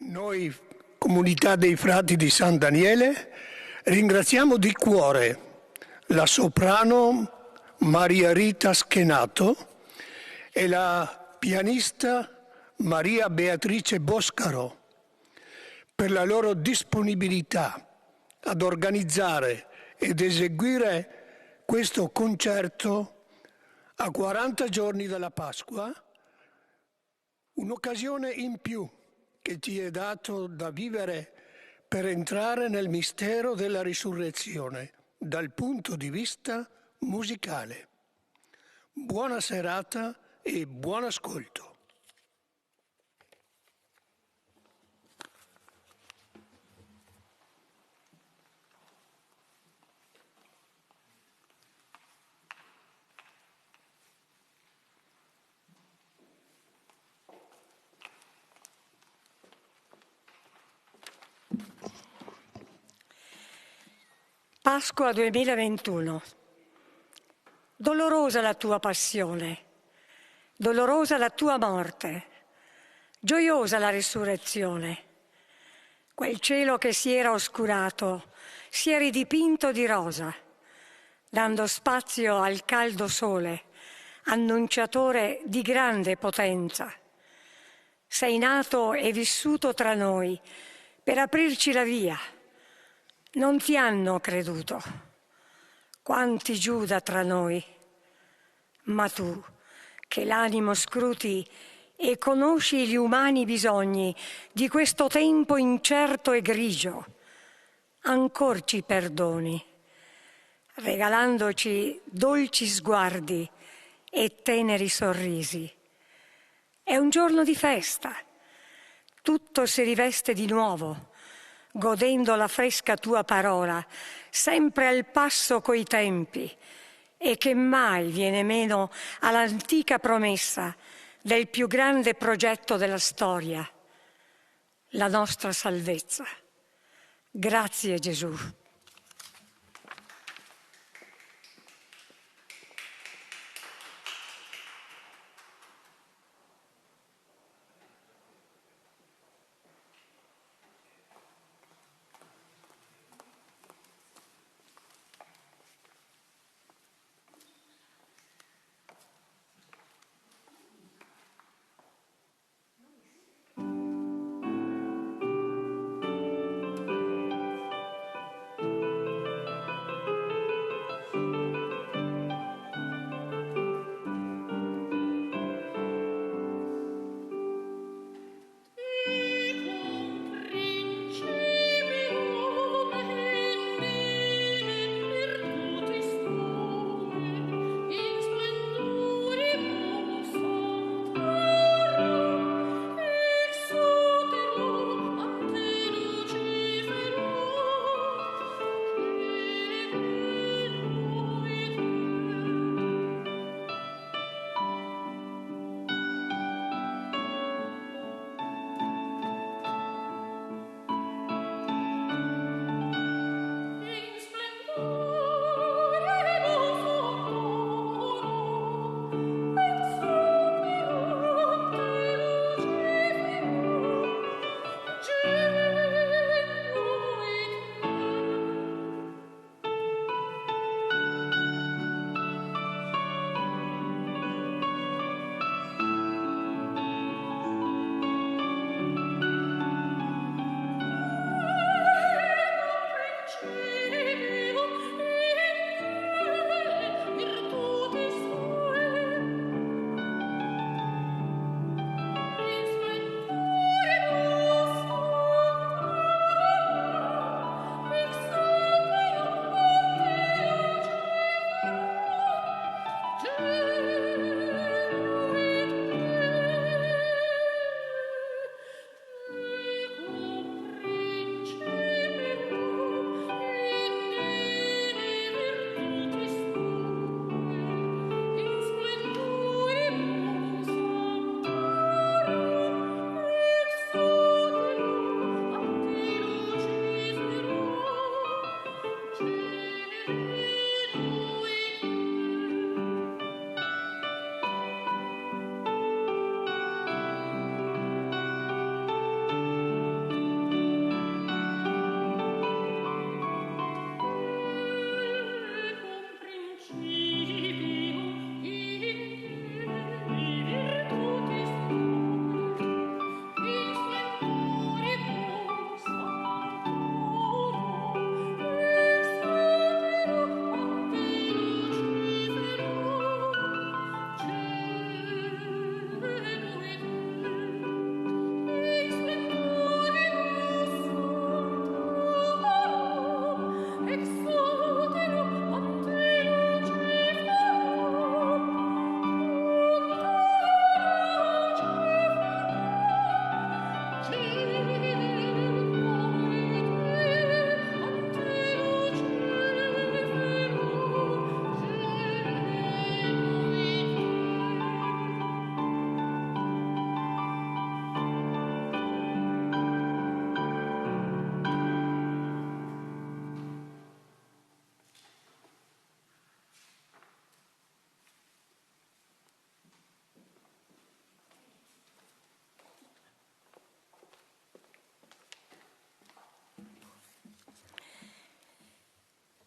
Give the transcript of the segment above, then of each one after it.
Noi, comunità dei frati di San Daniele, ringraziamo di cuore la soprano Maria Rita Schenato e la pianista Maria Beatrice Boscaro per la loro disponibilità ad organizzare ed eseguire questo concerto a 40 giorni dalla Pasqua, un'occasione in più che ti è dato da vivere per entrare nel mistero della risurrezione dal punto di vista musicale. Buona serata e buon ascolto. Pasqua 2021. Dolorosa la tua passione, dolorosa la tua morte, gioiosa la risurrezione. Quel cielo che si era oscurato si è ridipinto di rosa, dando spazio al caldo sole, annunciatore di grande potenza. Sei nato e vissuto tra noi per aprirci la via. Non ti hanno creduto, quanti Giuda tra noi, ma tu, che l'animo scruti e conosci gli umani bisogni di questo tempo incerto e grigio, ancor ci perdoni, regalandoci dolci sguardi e teneri sorrisi. È un giorno di festa, tutto si riveste di nuovo, godendo la fresca tua parola, sempre al passo coi tempi, e che mai viene meno all'antica promessa del più grande progetto della storia, la nostra salvezza. Grazie Gesù.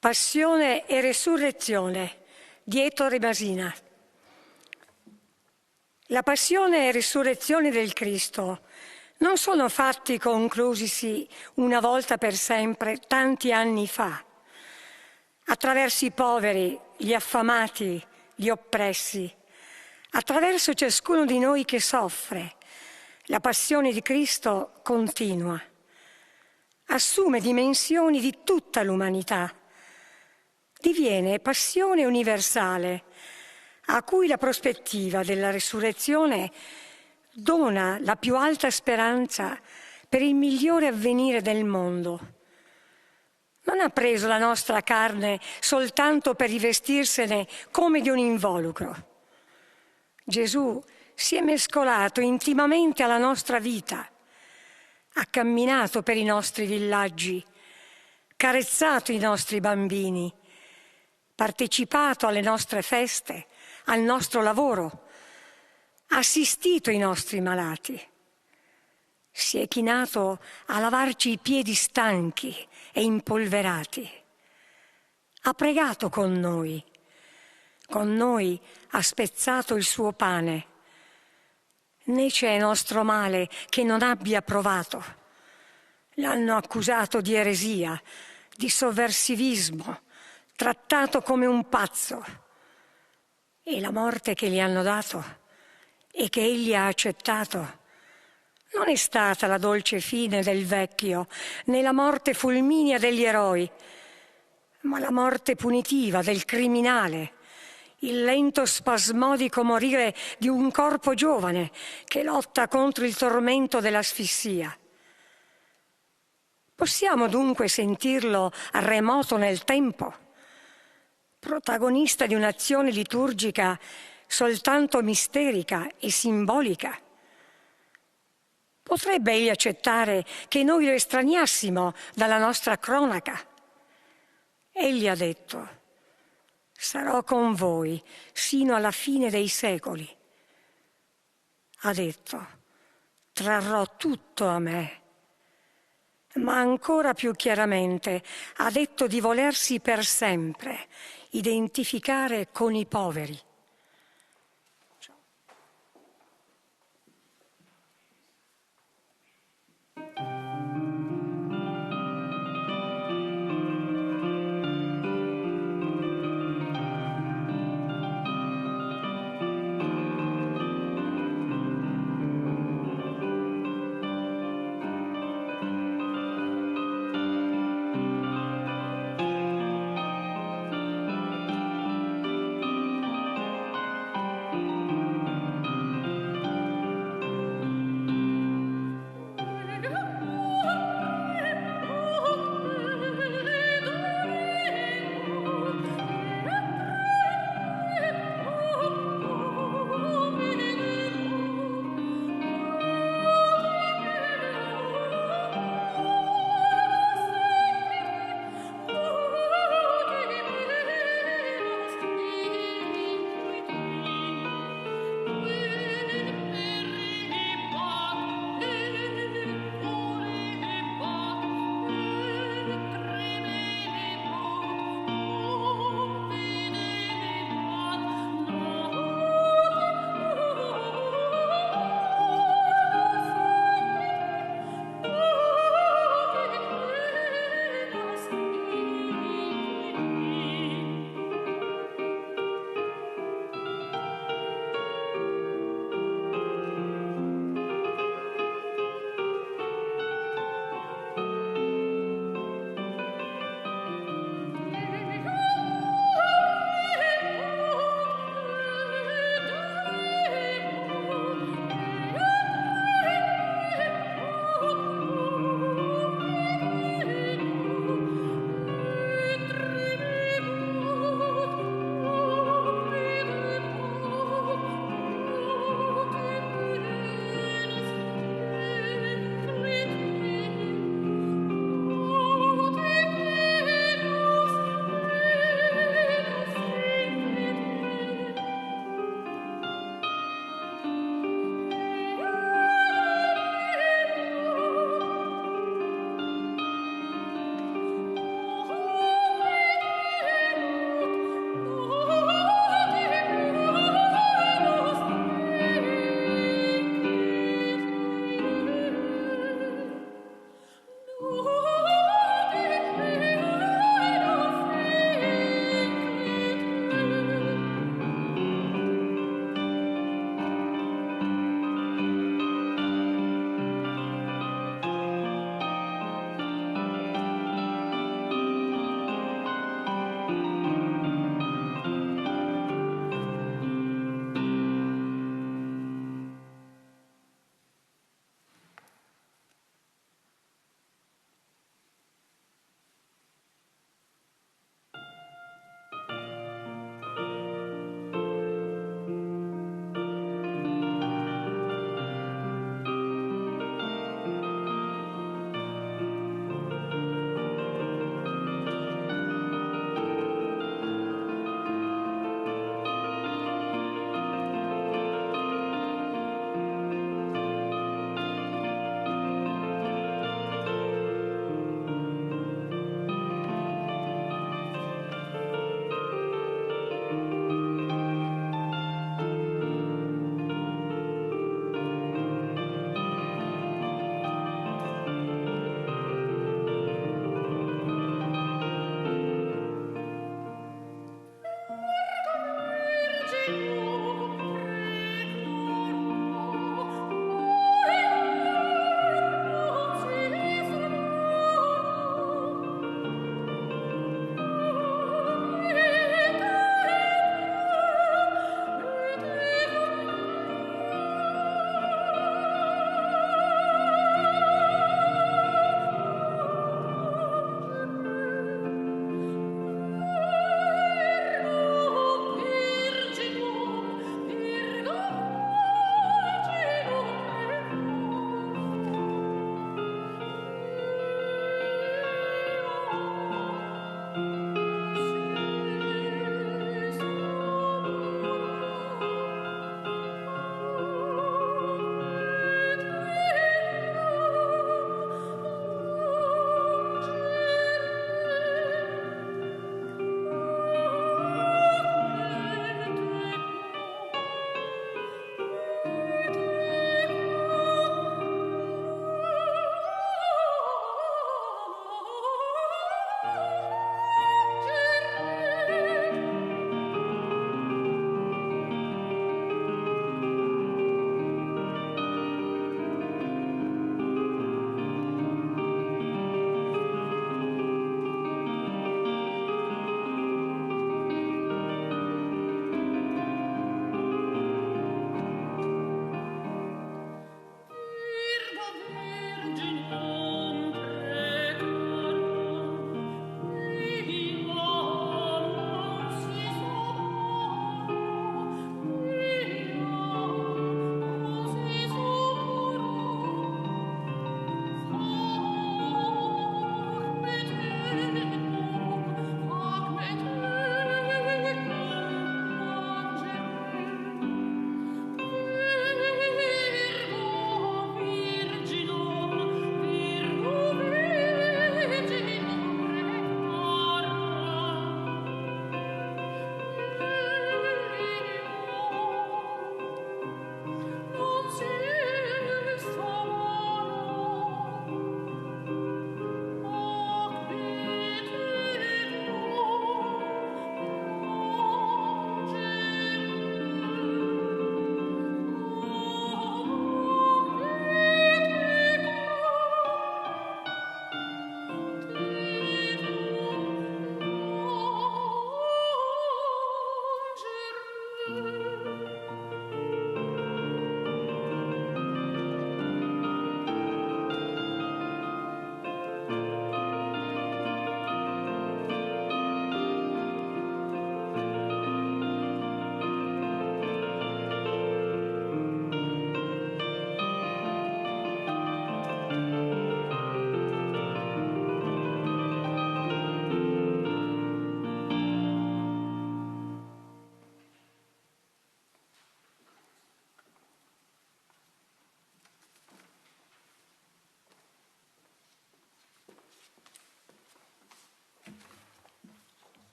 Passione e Resurrezione di Ettore Masina. La passione e risurrezione del Cristo non sono fatti conclusisi una volta per sempre tanti anni fa, attraverso i poveri, gli affamati, gli oppressi, attraverso ciascuno di noi che soffre. La passione di Cristo continua, assume dimensioni di tutta l'umanità, diviene passione universale, a cui la prospettiva della risurrezione dona la più alta speranza per il migliore avvenire del mondo. Non ha preso la nostra carne soltanto per rivestirsene come di un involucro. Gesù si è mescolato intimamente alla nostra vita, ha camminato per i nostri villaggi, carezzato i nostri bambini, partecipato alle nostre feste, al nostro lavoro, assistito i nostri malati. Si è chinato a lavarci i piedi stanchi e impolverati. Ha pregato con noi ha spezzato il suo pane. Né c'è nostro male che non abbia provato. L'hanno accusato di eresia, di sovversivismo, trattato come un pazzo. E la morte che gli hanno dato e che egli ha accettato non è stata la dolce fine del vecchio, né la morte fulminea degli eroi, ma la morte punitiva del criminale, il lento spasmodico morire di un corpo giovane che lotta contro il tormento dell'asfissia. Possiamo dunque sentirlo remoto nel tempo, protagonista di un'azione liturgica soltanto misterica e simbolica. Potrebbe egli accettare che noi lo estraniassimo dalla nostra cronaca? Egli ha detto: sarò con voi sino alla fine dei secoli. Ha detto: trarrò tutto a me. Ma ancora più chiaramente ha detto di volersi per sempre identificare con i poveri.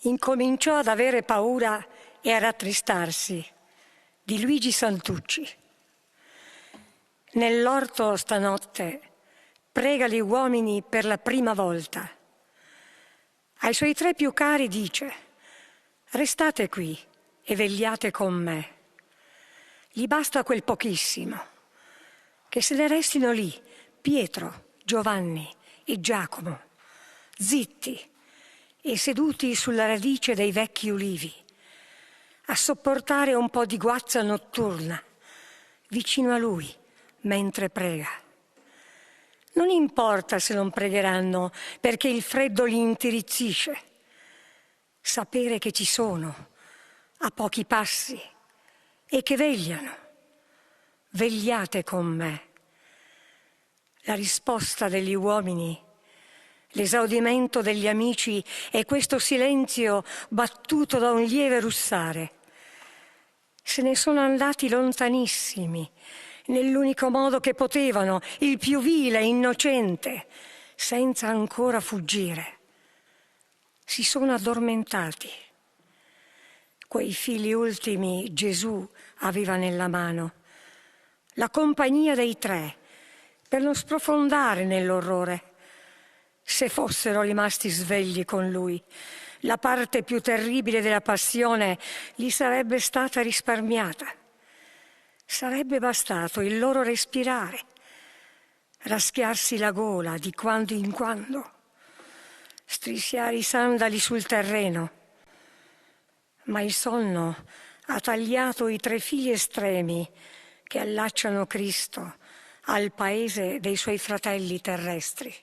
incominciò ad avere paura e a rattristarsi di Luigi Santucci. Nell'orto stanotte prega gli uomini per la prima volta. Ai suoi 3 più cari dice: restate qui e vegliate con me. Gli basta quel pochissimo, che se ne restino lì Pietro, Giovanni e Giacomo, zitti e seduti sulla radice dei vecchi ulivi, a sopportare un po' di guazza notturna vicino a lui mentre prega. Non importa se non pregheranno perché il freddo li intirizzisce. Sapere che ci sono, a pochi passi, e che vegliano. Vegliate con me. La risposta degli uomini, l'esaudimento degli amici e questo silenzio battuto da un lieve russare. Se ne sono andati lontanissimi, nell'unico modo che potevano, il più vile e innocente, senza ancora fuggire. Si sono addormentati. Quei fili ultimi Gesù aveva nella mano, la compagnia dei 3, per non sprofondare nell'orrore. Se fossero rimasti svegli con lui, la parte più terribile della passione gli sarebbe stata risparmiata. Sarebbe bastato il loro respirare, raschiarsi la gola di quando in quando, strisciare i sandali sul terreno. Ma il sonno ha tagliato i 3 fili estremi che allacciano Cristo al paese dei suoi fratelli terrestri.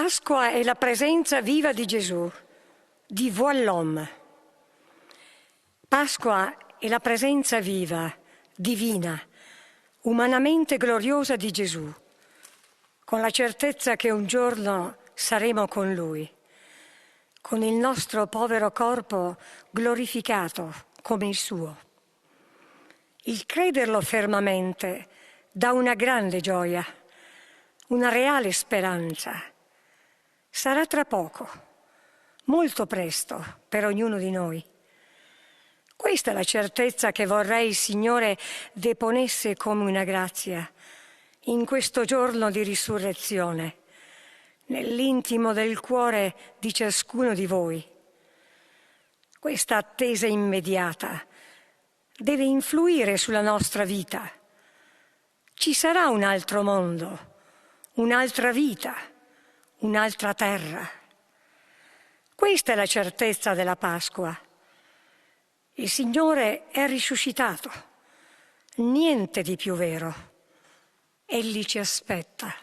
Pasqua è la presenza viva di Gesù, di Voill'homme. Pasqua è la presenza viva, divina, umanamente gloriosa di Gesù, con la certezza che un giorno saremo con Lui, con il nostro povero corpo glorificato come il suo. Il crederlo fermamente dà una grande gioia, una reale speranza. Sarà tra poco, molto presto per ognuno di noi. Questa è la certezza che vorrei il Signore deponesse come una grazia in questo giorno di risurrezione, nell'intimo del cuore di ciascuno di voi. Questa attesa immediata deve influire sulla nostra vita. Ci sarà un altro mondo, un'altra vita, un'altra terra. Questa è la certezza della Pasqua. Il Signore è risuscitato, niente di più vero. Egli ci aspetta.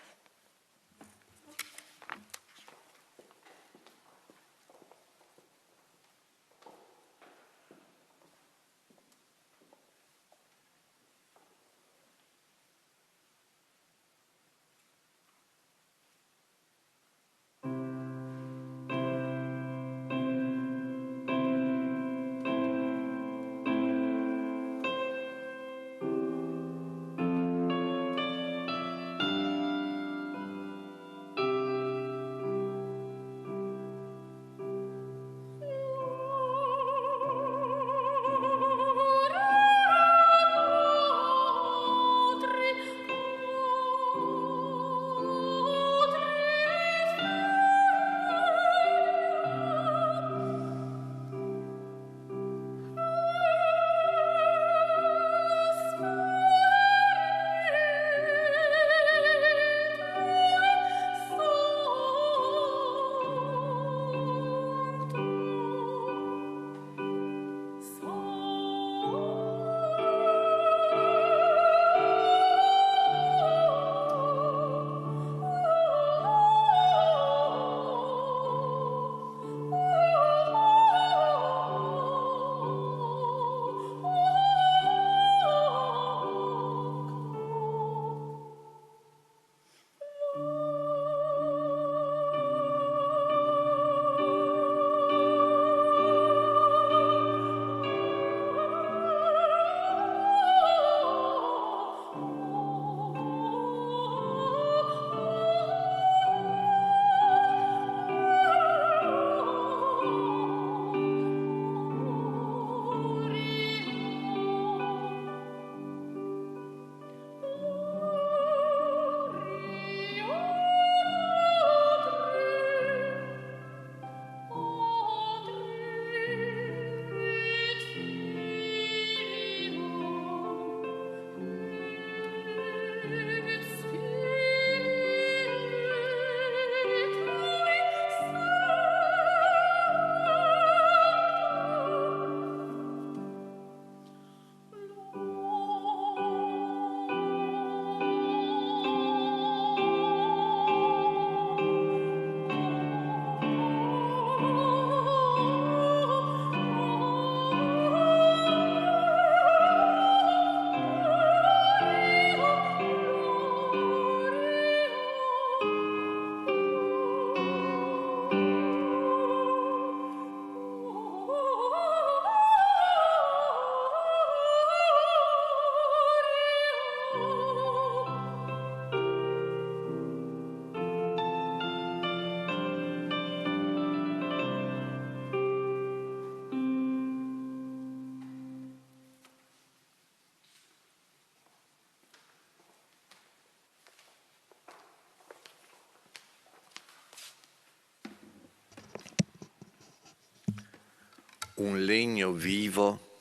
Un legno vivo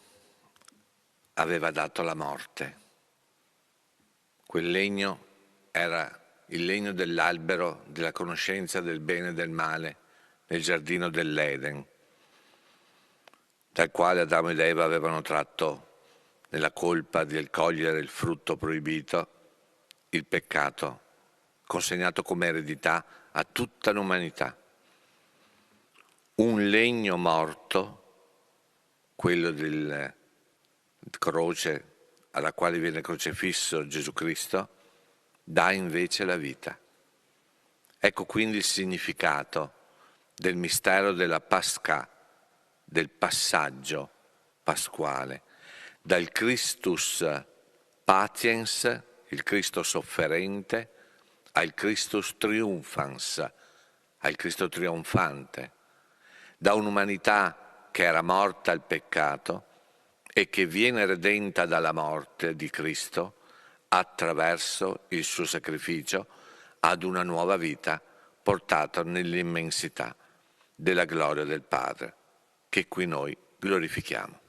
aveva dato la morte. Quel legno era il legno dell'albero della conoscenza del bene e del male nel giardino dell'Eden, dal quale Adamo ed Eva avevano tratto, nella colpa di cogliere il frutto proibito, il peccato consegnato come eredità a tutta l'umanità. Un legno morto, quello della croce alla quale viene crocifisso Gesù Cristo, dà invece la vita. Ecco quindi il significato del mistero della Pascha, del passaggio pasquale, dal Christus patiens, il Cristo sofferente, al Christus triumphans, al Cristo trionfante, da un'umanità che era morta al peccato e che viene redenta dalla morte di Cristo attraverso il suo sacrificio ad una nuova vita portata nell'immensità della gloria del Padre, che qui noi glorifichiamo.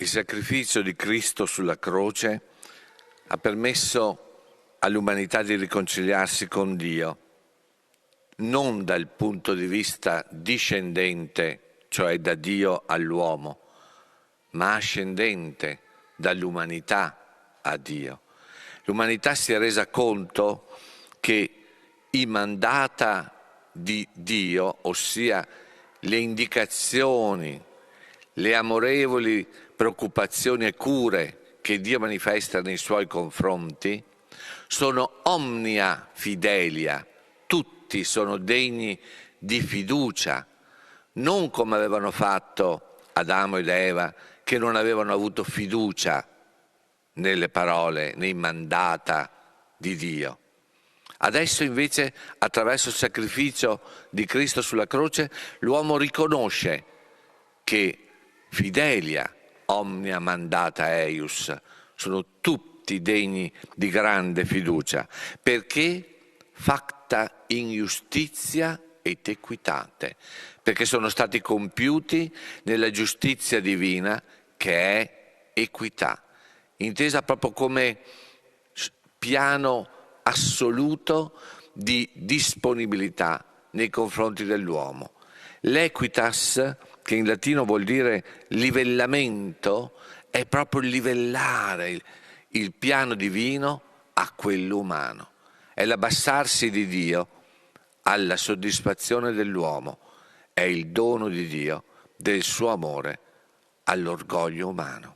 Il sacrificio di Cristo sulla croce ha permesso all'umanità di riconciliarsi con Dio, non dal punto di vista discendente, cioè da Dio all'uomo, ma ascendente dall'umanità a Dio. L'umanità si è resa conto che immandata di Dio, ossia le indicazioni, le amorevoli preoccupazioni e cure che Dio manifesta nei suoi confronti, sono omnia fidelia, tutti sono degni di fiducia, non come avevano fatto Adamo ed Eva, che non avevano avuto fiducia nelle parole, nei mandata di Dio. Adesso invece, attraverso il sacrificio di Cristo sulla croce, l'uomo riconosce che fidelia omnia mandata eius, sono tutti degni di grande fiducia, perché facta in giustizia et equitate, perché sono stati compiuti nella giustizia divina che è equità, intesa proprio come piano assoluto di disponibilità nei confronti dell'uomo. L'equitas, che in latino vuol dire livellamento, è proprio livellare il piano divino a quello umano. È l'abbassarsi di Dio alla soddisfazione dell'uomo, è il dono di Dio del suo amore all'orgoglio umano.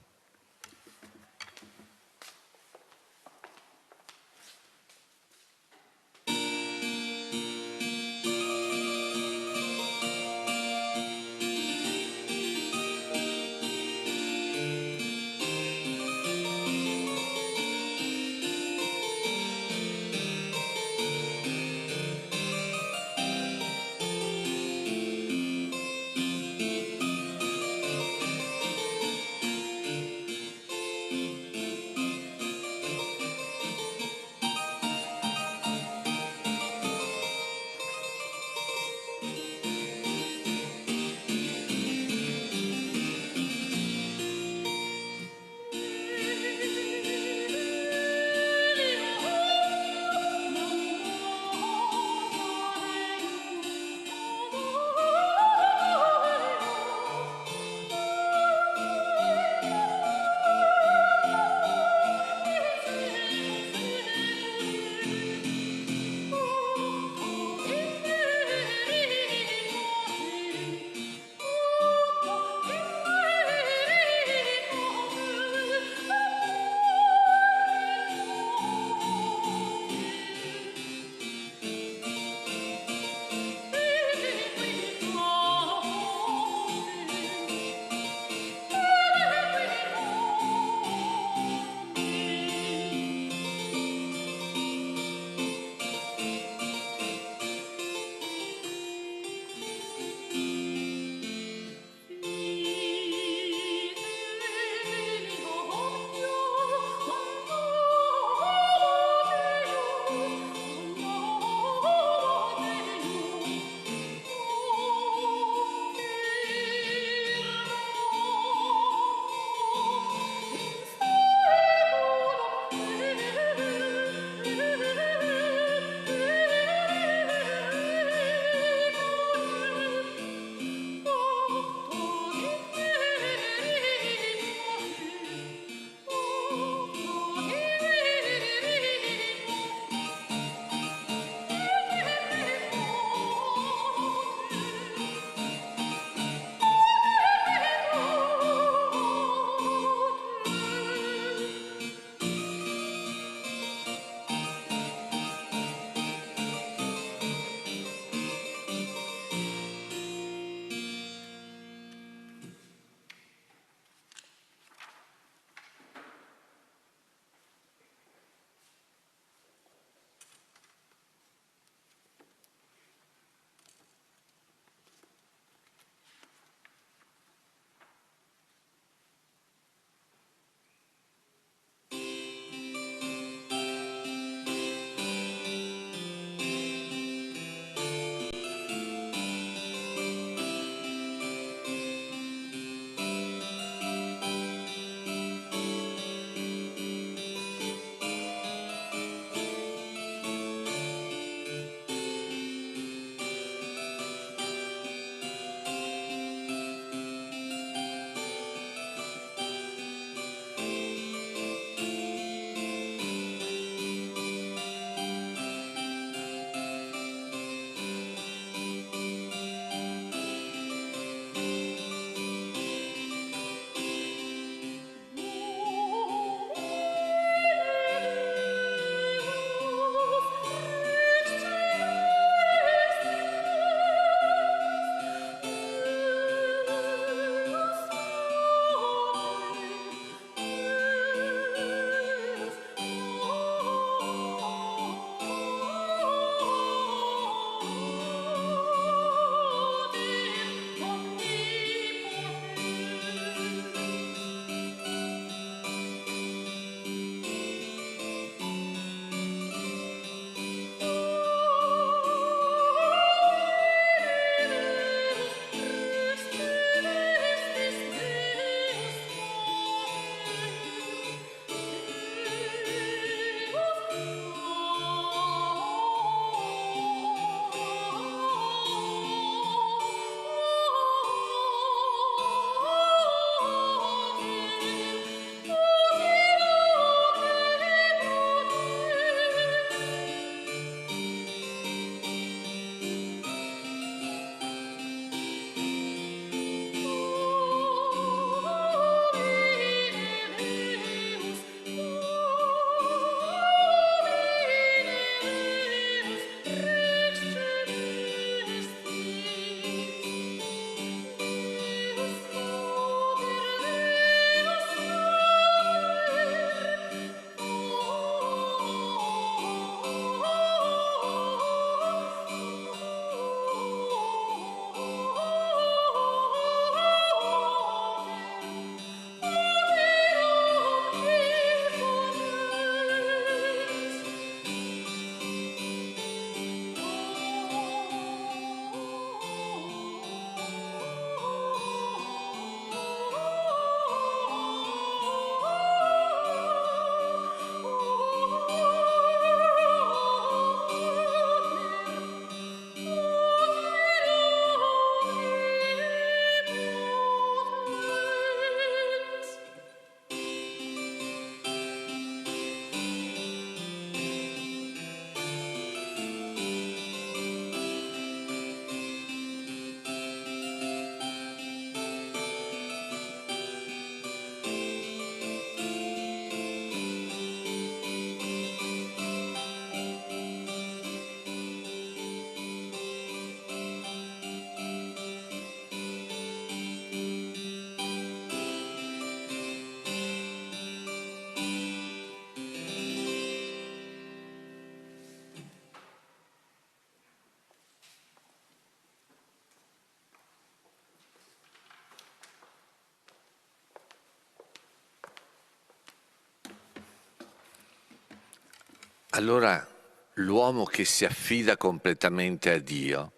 allora l'uomo che si affida completamente a Dio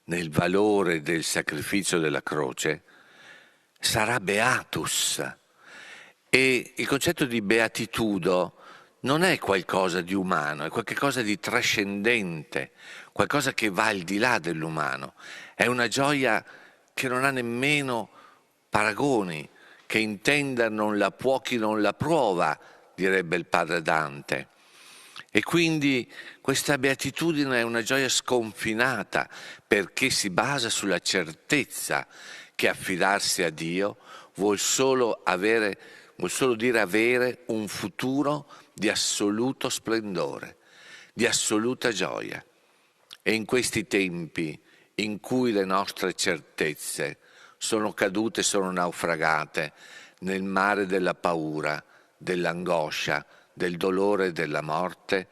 nel valore del sacrificio della croce sarà beatus. E il concetto di beatitudo non è qualcosa di umano, è qualcosa di trascendente, qualcosa che va al di là dell'umano. È una gioia che non ha nemmeno paragoni, che intenda non la può chi non la prova, direbbe il padre Dante. E quindi questa beatitudine è una gioia sconfinata perché si basa sulla certezza che affidarsi a Dio vuol solo dire avere un futuro di assoluto splendore, di assoluta gioia. E in questi tempi in cui le nostre certezze sono cadute, sono naufragate nel mare della paura, dell'angoscia, del dolore e della morte,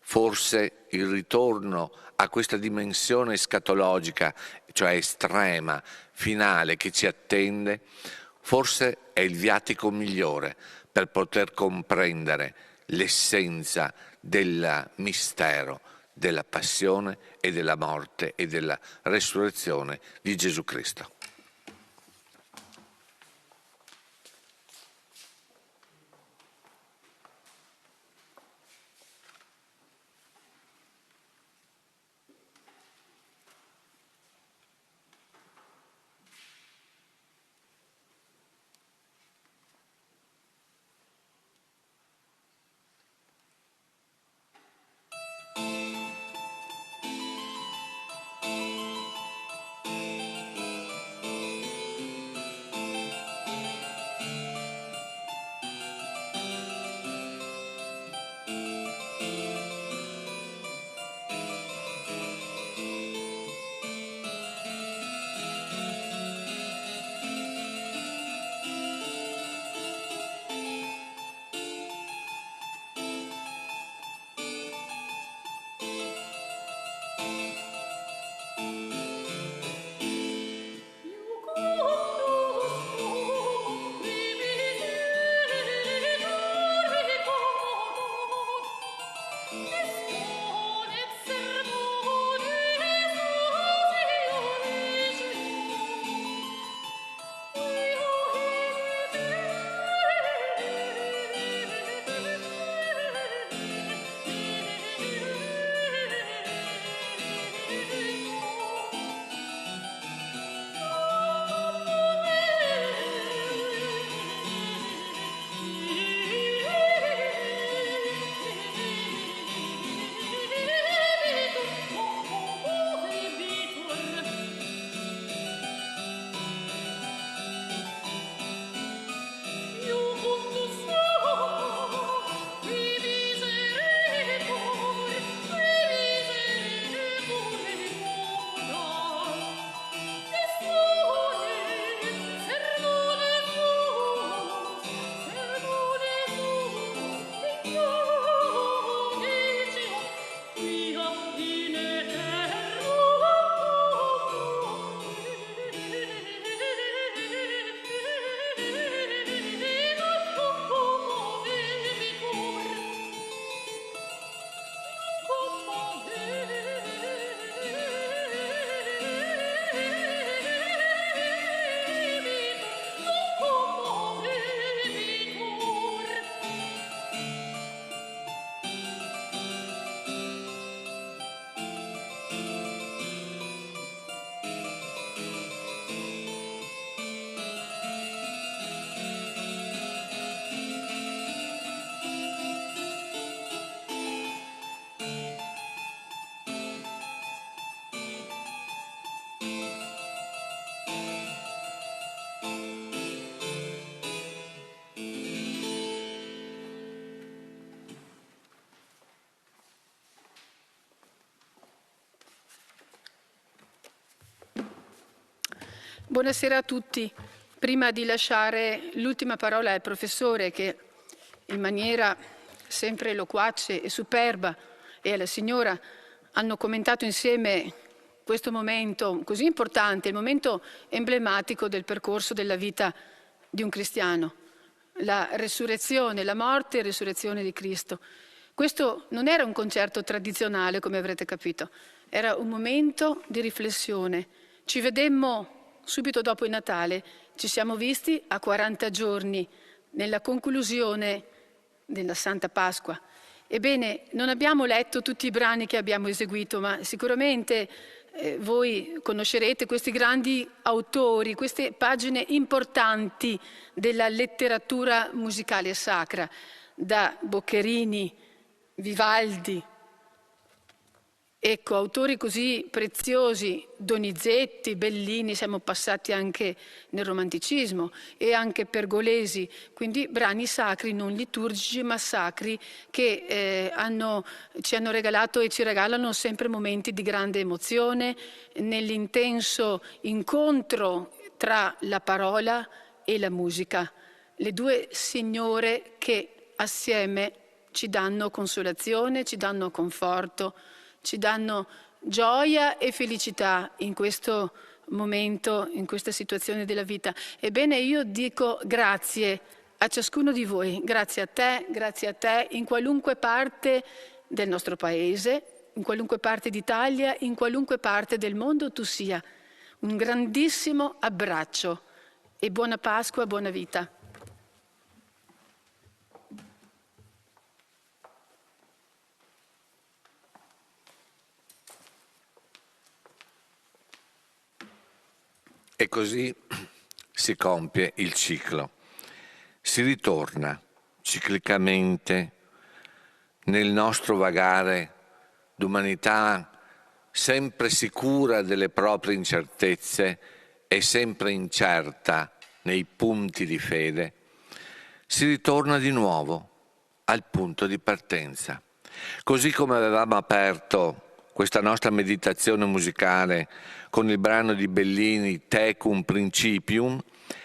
forse il ritorno a questa dimensione escatologica, cioè estrema, finale, che ci attende, forse è il viatico migliore per poter comprendere l'essenza del mistero della passione e della morte e della resurrezione di Gesù Cristo. Buonasera a tutti. Prima di lasciare l'ultima parola al professore, che in maniera sempre loquace e superba, e alla signora hanno commentato insieme questo momento così importante, il momento emblematico del percorso della vita di un cristiano, la resurrezione, la morte e resurrezione di Cristo. Questo non era un concerto tradizionale, come avrete capito, era un momento di riflessione. Ci vedemmo subito dopo il Natale, ci siamo visti a 40 giorni, nella conclusione della Santa Pasqua. Ebbene, non abbiamo letto tutti i brani che abbiamo eseguito, ma sicuramente voi conoscerete questi grandi autori, queste pagine importanti della letteratura musicale sacra, da Boccherini, Vivaldi. Ecco, autori così preziosi, Donizetti, Bellini, siamo passati anche nel romanticismo, e anche Pergolesi, quindi brani sacri, non liturgici ma sacri, che ci hanno regalato e ci regalano sempre momenti di grande emozione, nell'intenso incontro tra la parola e la musica, le due signore che assieme ci danno consolazione, ci danno conforto, ci danno gioia e felicità in questo momento, in questa situazione della vita. Ebbene, io dico grazie a ciascuno di voi, grazie a te, in qualunque parte del nostro paese, in qualunque parte d'Italia, in qualunque parte del mondo tu sia. Un grandissimo abbraccio e buona Pasqua, buona vita. E così si compie il ciclo. Si ritorna ciclicamente nel nostro vagare d'umanità sempre sicura delle proprie incertezze e sempre incerta nei punti di fede. Si ritorna di nuovo al punto di partenza. Così come avevamo aperto questa nostra meditazione musicale con il brano di Bellini Tecum Principium,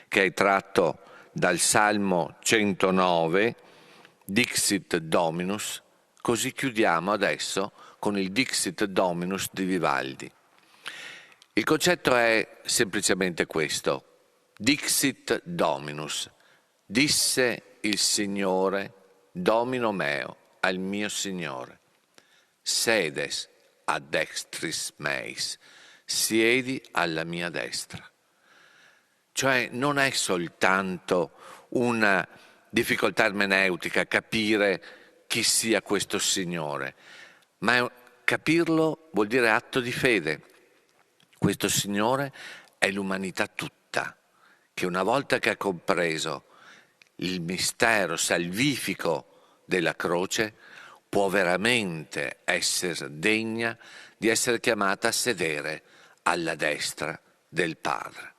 che è tratto dal Salmo 109, Dixit Dominus, così chiudiamo adesso con il Dixit Dominus di Vivaldi. Il concetto è semplicemente questo: Dixit Dominus, disse il Signore, Domino meo, al mio Signore, sedes ad dextris meis, siedi alla mia destra. Cioè non è soltanto una difficoltà ermeneutica capire chi sia questo Signore, ma capirlo vuol dire atto di fede. Questo Signore è l'umanità tutta, che una volta che ha compreso il mistero salvifico della croce, può veramente essere degna di essere chiamata a sedere alla destra del Padre.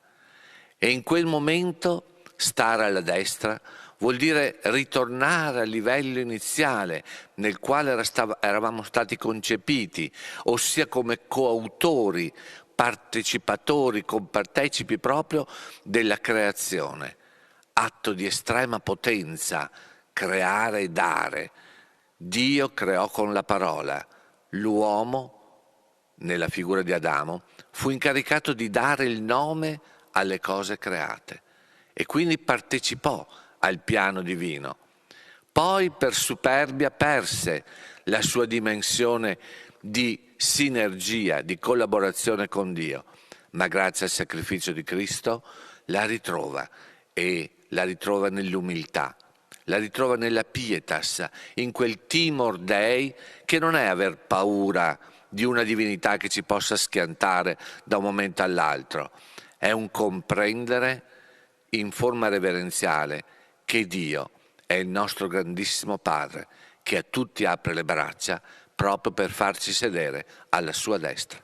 E in quel momento stare alla destra vuol dire ritornare al livello iniziale nel quale eravamo stati concepiti, ossia come coautori, partecipatori, compartecipi proprio della creazione. Atto di estrema potenza, creare e dare. Dio creò con la parola. L'uomo, nella figura di Adamo, fu incaricato di dare il nome alle cose create e quindi partecipò al piano divino. Poi per superbia perse la sua dimensione di sinergia, di collaborazione con Dio, ma grazie al sacrificio di Cristo la ritrova, e la ritrova nell'umiltà, la ritrova nella pietas, in quel timor Dei che non è aver paura di una divinità che ci possa schiantare da un momento all'altro, è un comprendere in forma reverenziale che Dio è il nostro grandissimo Padre, che a tutti apre le braccia proprio per farci sedere alla sua destra.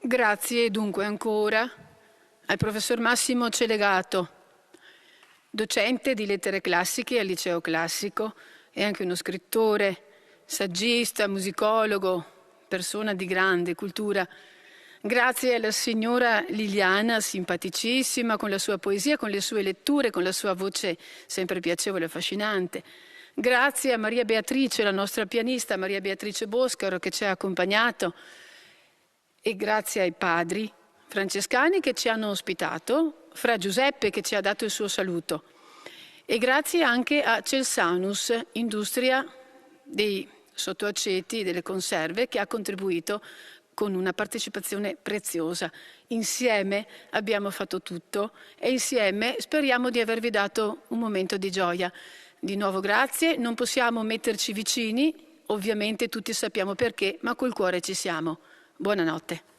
Grazie dunque ancora al professor Massimo Celegato, docente di lettere classiche al liceo classico e anche uno scrittore, saggista, musicologo, persona di grande cultura. Grazie alla signora Liliana, simpaticissima, con la sua poesia, con le sue letture, con la sua voce sempre piacevole e affascinante. Grazie a Maria Beatrice, la nostra pianista, Maria Beatrice Boscaro, che ci ha accompagnato. E grazie ai padri francescani che ci hanno ospitato, Fra Giuseppe che ci ha dato il suo saluto. E grazie anche a Celsanus, industria dei sottoaceti, delle conserve, che ha contribuito con una partecipazione preziosa. Insieme abbiamo fatto tutto e insieme speriamo di avervi dato un momento di gioia. Di nuovo grazie, non possiamo metterci vicini, ovviamente tutti sappiamo perché, ma col cuore ci siamo. Buonanotte.